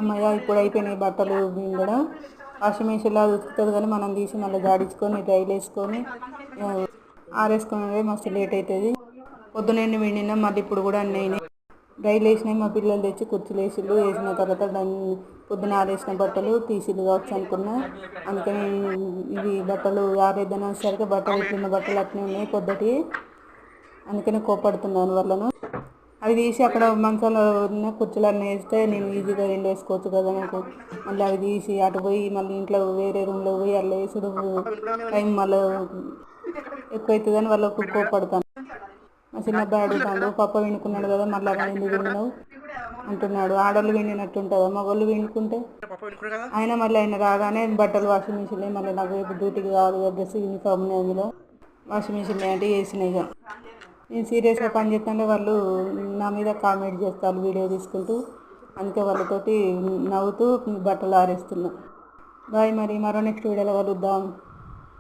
అమ్మయ్య ఇప్పుడు అయిపోయినాయి బట్టలు పిండడం. వాషింగ్ మిషన్లో ఉతుకుతుంది కానీ మనం తీసి మళ్ళీ జాడించుకొని డ్రైలు వేసుకొని ఆరేసుకునేది మస్తు లేట్ అవుతుంది. పొద్దునండి విండినా మళ్ళీ ఇప్పుడు కూడా అన్నీ అయినాయి. డ్రైలు వేసినాయి. మా పిల్లలు తెచ్చి కుర్చీలు వేసిన తర్వాత పొద్దున ఆరేసిన బట్టలు తీసిలు కావచ్చు అనుకున్నా. అందుకని ఇవి బట్టలు ఆరేద్దాని వచ్చేసరికి బట్టలు ఇట్లున్న బట్టలు అట్నే ఉన్నాయి పొద్దుటి. అందుకని కోపడుతున్నాను వాళ్ళను. అవి తీసి అక్కడ మంచాలు ఉన్న కుర్చీలు అన్నీ వేస్తే నేను ఈజీగా వెళ్ళి వేసుకోవచ్చు కదా నాకు. మళ్ళీ అవి తీసి అటు పోయి మళ్ళీ ఇంట్లో వేరే రూమ్లో పోయి అలా వేసుడు టైం మళ్ళీ ఎక్కువ అవుతుందని వాళ్ళకు కోపడతాను. మా చిన్న అబ్బాయి అడుగుతాడు, పప్ప వినుకున్నాడు కదా మళ్ళీ అలా ఎందుకు విన్నావు అంటున్నాడు. ఆడోళ్ళు విండినట్టు ఉంటుందా మగోళ్ళు వినుకుంటే? అయినా మళ్ళీ ఆయన రాగానే బట్టలు వాషింగ్ మిషన్లో మళ్ళీ నాకు రేపు డ్యూటీకి కావాలి కదా డ్రెస్ యూనిఫామ్ అందులో వాషింగ్ మిషన్లో అంటే వేసినాయి. ఇక నేను సీరియస్గా పని చేస్తుంటే వాళ్ళు నా మీద కామెంట్ చేస్తారు వీడియో తీసుకుంటూ. అందుకే వాళ్ళతోటి నవ్వుతూ బట్టలు ఆరేస్తున్నా. బాయ్, మరి మరో నెక్స్ట్ వీడియోలో కలుద్దాం.